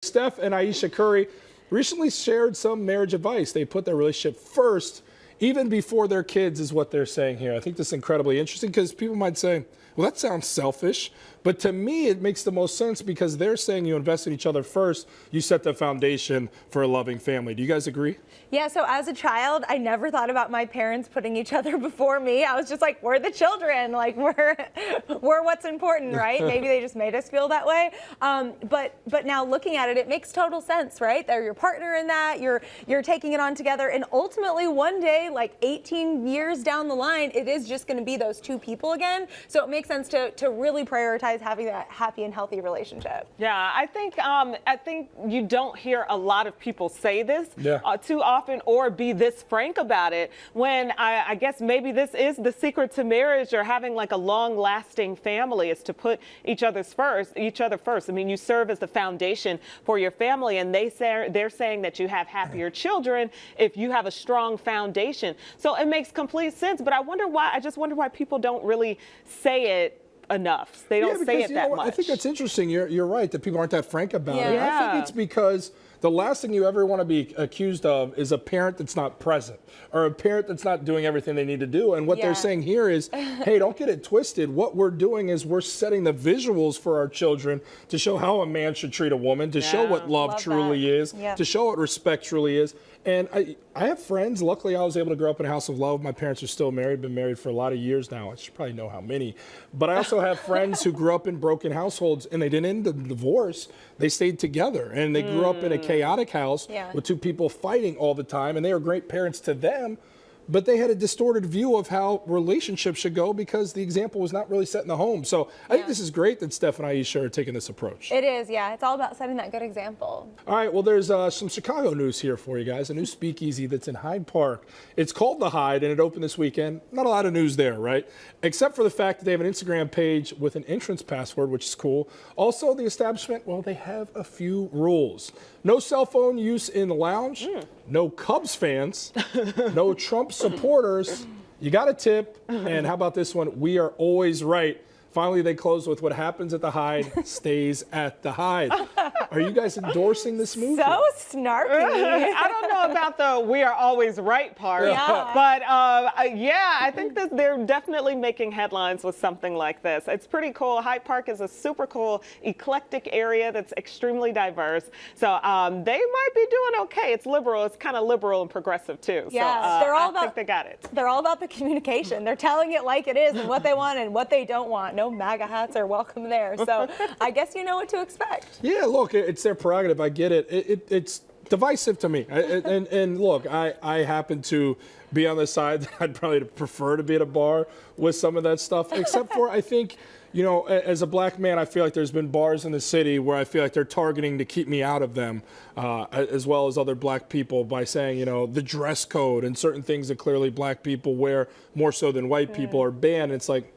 Steph and Ayesha Curry recently shared some marriage advice. They put their relationship first, even before their kids, is what they're saying here. I think this is incredibly interesting because people might say, well, that sounds selfish. But to me, it makes the most sense because they're saying you invest in each other first, you set the foundation for a loving family. Do you guys agree? Yeah, so as a child, I never thought about my parents putting each other before me. I was just like, we're the children, like we're what's important, right? Maybe they just made us feel that way. But now looking at it, it makes total sense, right? They're your partner in that, you're taking it on together, and ultimately one day, like 18 years down the line, it is just gonna be those two people again. So it makes sense to really prioritize having that happy and healthy relationship. Yeah, I think you don't hear a lot of people say this too often or be this frank about it when I guess maybe this is the secret to marriage or having like a long-lasting family is to put each other first. I mean, you serve as the foundation for your family, and they're saying that you have happier children if you have a strong foundation. So it makes complete sense, but I just wonder why people don't really say it enough. They don't say it that much. I think that's interesting. You're right that people aren't that frank about it. Yeah. I think it's because the last thing you ever want to be accused of is a parent that's not present or a parent that's not doing everything they need to do. And what they're saying here is, hey, don't get it twisted. What we're doing is we're setting the visuals for our children to show how a man should treat a woman, to show what love truly is, to show what respect truly is. And I have friends. Luckily, I was able to grow up in a house of love. My parents are still married, been married for a lot of years now. I should probably know how many. But I also have friends who grew up in broken households, and they didn't end in divorce. They stayed together, and they grew up in a chaotic house with two people fighting all the time, and they were great parents to them. But they had a distorted view of how relationships should go because the example was not really set in the home. So I think this is great that Steph and Ayesha are taking this approach. It is, yeah. It's all about setting that good example. All right, well, there's some Chicago news here for you guys. A new speakeasy that's in Hyde Park. It's called The Hyde, and it opened this weekend. Not a lot of news there, right? Except for the fact that they have an Instagram page with an entrance password, which is cool. Also, the establishment, well, they have a few rules. No cell phone use in the lounge. No Cubs fans. No Trump supporters. You got a tip. And how about this one? We are always right. Finally, they close with what happens at the Hyde stays at the Hyde. Are you guys endorsing this movie? So snarky. I don't know about the "we are always right" part, but yeah, I think that they're definitely making headlines with something like this. It's pretty cool. Hyde Park is a super cool, eclectic area that's extremely diverse. So they might be doing okay. It's liberal. It's kind of liberal and progressive too. Yeah, so I think they got it. They're all about the communication. They're telling it like it is and what they want and what they don't want. No MAGA hats are welcome there. So I guess you know what to expect. Yeah, look, it's their prerogative. I get it. It's divisive to me. And look, I happen to be on the side that I'd probably prefer to be at a bar with some of that stuff, except for I think, you know, as a black man, I feel like there's been bars in the city where I feel like they're targeting to keep me out of them, as well as other black people by saying, you know, the dress code and certain things that clearly black people wear more so than white people are banned. It's like,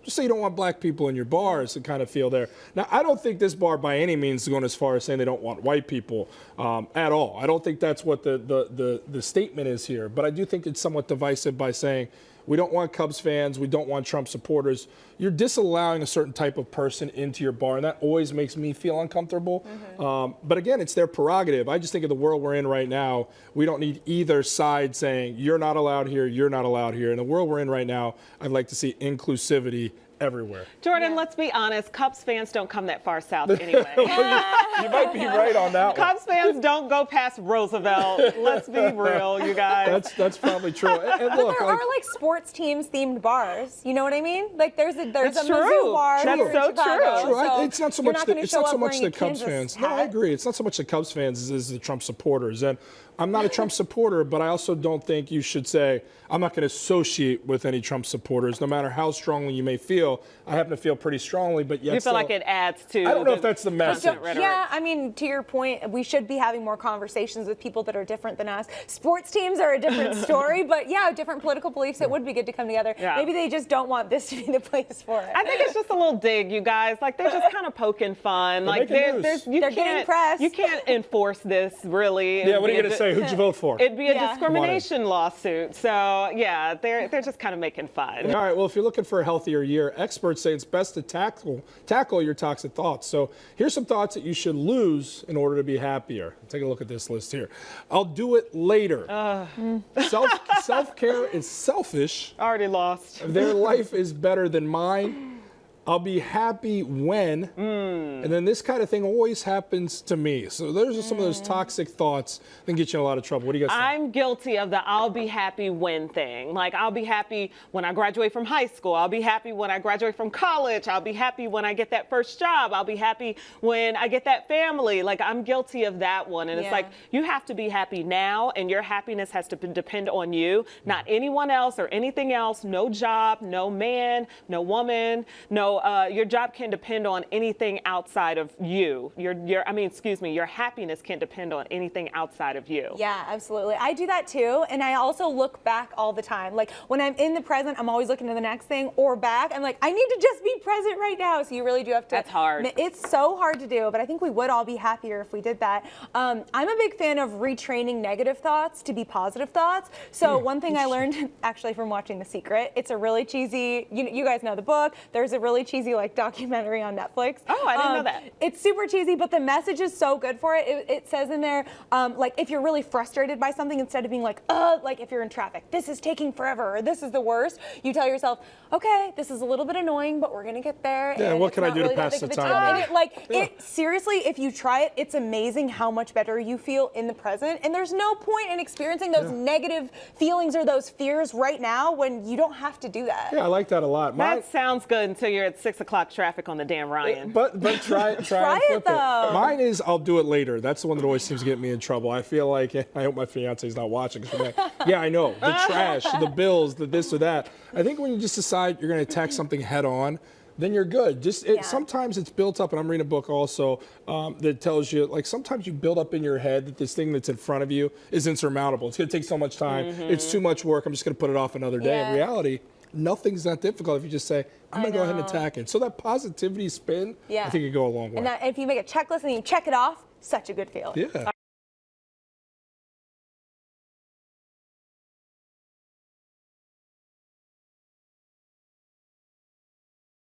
just so you don't want black people in your bars to kind of feel there. Now, I don't think this bar by any means is going as far as saying they don't want white people at all. I don't think that's what the statement is here. But I do think it's somewhat divisive by saying we don't want Cubs fans, we don't want Trump supporters. You're disallowing a certain type of person into your bar, and that always makes me feel uncomfortable. But again, it's their prerogative. I just think of the world we're in right now, we don't need either side saying, you're not allowed here, you're not allowed here. In the world we're in right now, I'd like to see inclusivity everywhere. Jordan, let's be honest, Cubs fans don't come that far south anyway. You might be right on that one. Cubs fans don't go past Roosevelt. Let's be real, you guys. That's probably true. And look, there are like sports teams themed bars. You know what I mean? Like there's a Mizzou bar. That's here so in Chicago. true. So it's not so much the Cubs fans. No, I agree. It's not so much the Cubs fans as the Trump supporters. And I'm not a Trump supporter, but I also don't think you should say, I'm not going to associate with any Trump supporters, no matter how strongly you may feel. I happen to feel pretty strongly, but yet you feel like it adds to. I don't know if that's the message. Yeah, I mean, to your point, we should be having more conversations with people that are different than us. Sports teams are a different story, but yeah, different political beliefs, it would be good to come together. Yeah. Maybe they just don't want this to be the place for it. I think it's just a little dig, you guys. Like they're just kind of poking fun. Like they're getting pressed. You can't enforce this really. Yeah, what are you going to say? Who'd you vote for? It'd be a discrimination lawsuit. So yeah, they're just kind of making fun. All right, well, if you're looking for a healthier year experts say it's best to tackle your toxic thoughts. So here's some thoughts that you should lose in order to be happier. Take a look at this list here. I'll do it later. Self-care is selfish. Already lost. Their life is better than mine. I'll be happy when, and then this kind of thing always happens to me. So those are some of those toxic thoughts that get you in a lot of trouble. What do you guys think? I'm guilty of the I'll be happy when thing. Like, I'll be happy when I graduate from high school. I'll be happy when I graduate from college. I'll be happy when I get that first job. I'll be happy when I get that family. Like, I'm guilty of that one. And it's like, you have to be happy now, and your happiness has to depend on you, not anyone else or anything else. No job, no man, no woman, no. Your job can't depend on anything outside of you. Your happiness can't depend on anything outside of you. Yeah, absolutely. I do that too, and I also look back all the time. Like, when I'm in the present, I'm always looking to the next thing, or back. I'm like, I need to just be present right now. So you really do have to. That's hard. It's so hard to do, but I think we would all be happier if we did that. I'm a big fan of retraining negative thoughts to be positive thoughts. So one thing I learned actually from watching The Secret, it's a really cheesy, you guys know the book, there's a really cheesy like documentary on Netflix. Oh, I didn't know that. It's super cheesy, but the message is so good for it. It says in there, like, if you're really frustrated by something, instead of being like if you're in traffic, this is taking forever, or this is the worst, you tell yourself, okay, this is a little bit annoying, but we're gonna get there. Yeah, and what can I do to pass the time? It seriously, if you try it, it's amazing how much better you feel in the present. And there's no point in experiencing those negative feelings or those fears right now when you don't have to do that. Yeah, I like that a lot. That sounds good until you're at 6 o'clock traffic on the damn Ryan. But try and flip it though. Mine is I'll do it later. That's the one that always seems to get me in trouble. I feel like, I hope my fiance's not watching. Yeah, I know. The trash, the bills, the this or that. I think when you just decide you're going to attack something head on, then you're good. Sometimes it's built up, and I'm reading a book also that tells you, like, sometimes you build up in your head that this thing that's in front of you is insurmountable. It's going to take so much time. It's too much work. I'm just going to put it off another day. In reality, nothing's that difficult if you just say, I'm going to go ahead and attack it. So that positivity spin, I think it go a long way. And if you make a checklist and you check it off, such a good feeling. Yeah.